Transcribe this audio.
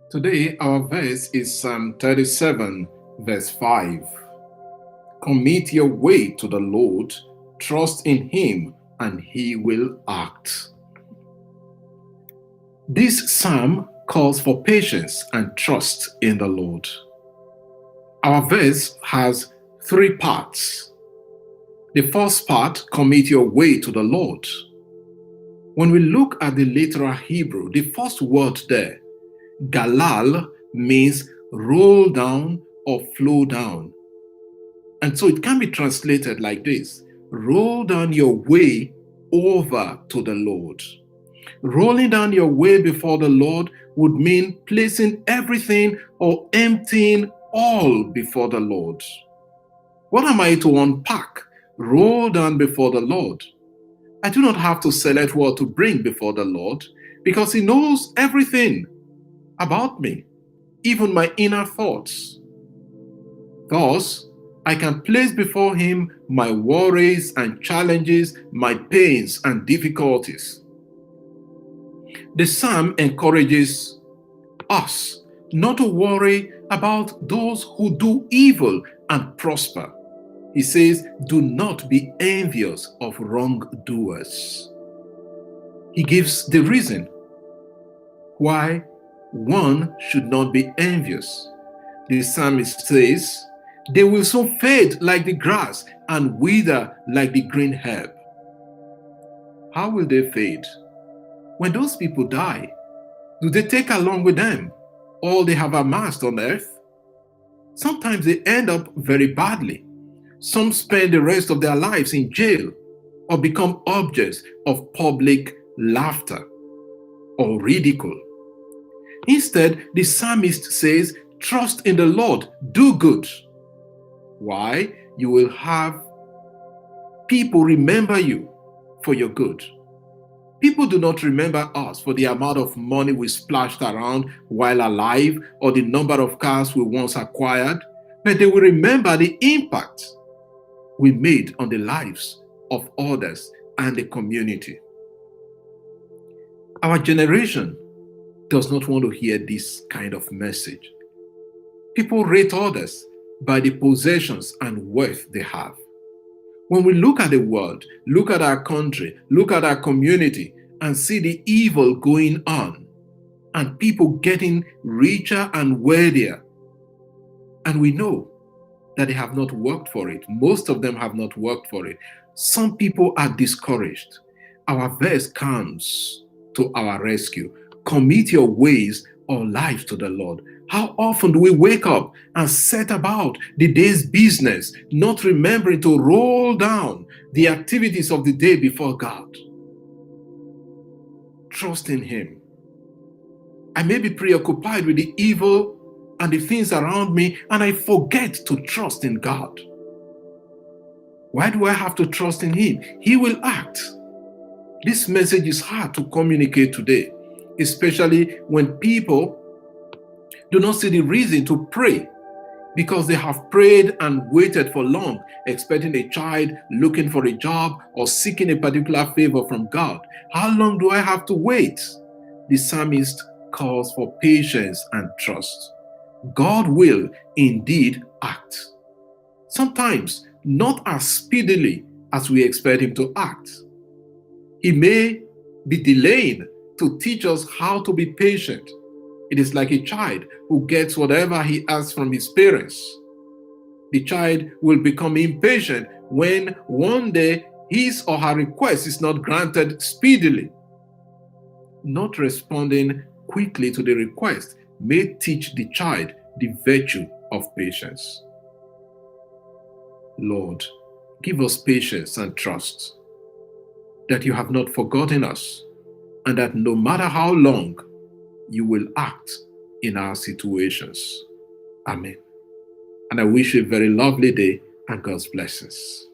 Today, our verse is Psalm 37, verse 5. Commit your way to the Lord, trust in Him, and He will act. This psalm calls for patience and trust in the Lord. Our verse has three parts. The first part, commit your way to the Lord. When we look at the literal Hebrew, the first word there, galal, means roll down or flow down. And so it can be translated like this: roll down your way over to the Lord. Rolling down your way before the Lord would mean placing everything or emptying all before the Lord. What am I to unpack? Roll down before the Lord. I do not have to select what to bring before the Lord because He knows everything about me, even my inner thoughts. Thus, I can place before Him my worries and challenges, my pains and difficulties. The psalm encourages us not to worry about those who do evil and prosper. He says, do not be envious of wrongdoers. He gives the reason why one should not be envious. The psalmist says, they will soon fade like the grass and wither like the green herb. How will they fade? When those people die, do they take along with them all they have amassed on earth? Sometimes they end up very badly. Some spend the rest of their lives in jail or become objects of public laughter or ridicule. Instead, the psalmist says, trust in the Lord, do good. Why? You will have people remember you for your good. People do not remember us for the amount of money we splashed around while alive or the number of cars we once acquired, but they will remember the impact we made on the lives of others and the community. Our generation does not want to hear this kind of message. People rate others by the possessions and wealth they have. When we look at the world, look at our country, look at our community, and see the evil going on, and people getting richer and wealthier, and we know that they have not worked for it. Most of them have not worked for it. Some people are discouraged. Our verse comes to our rescue. Commit your ways or life to the Lord. How often do we wake up and set about the day's business, not remembering to roll down the activities of the day before God? Trust in Him. I may be preoccupied with the evil and the things around me, and I forget to trust in God. Why do I have to trust in Him? He will act. This message is hard to communicate today, especially when people do not see the reason to pray because they have prayed and waited for long, expecting a child, looking for a job, or seeking a particular favor from God. How long do I have to wait? The psalmist calls for patience and trust. God will indeed act. Sometimes not as speedily as we expect Him to act. He may be delaying to teach us how to be patient. It is like a child who gets whatever he asks from his parents. The child will become impatient when one day his or her request is not granted speedily. Not responding quickly to the request may teach the child the virtue of patience. Lord, give us patience and trust that you have not forgotten us and that no matter how long, you will act in our situations. Amen. And I wish you a very lovely day and God's blessings.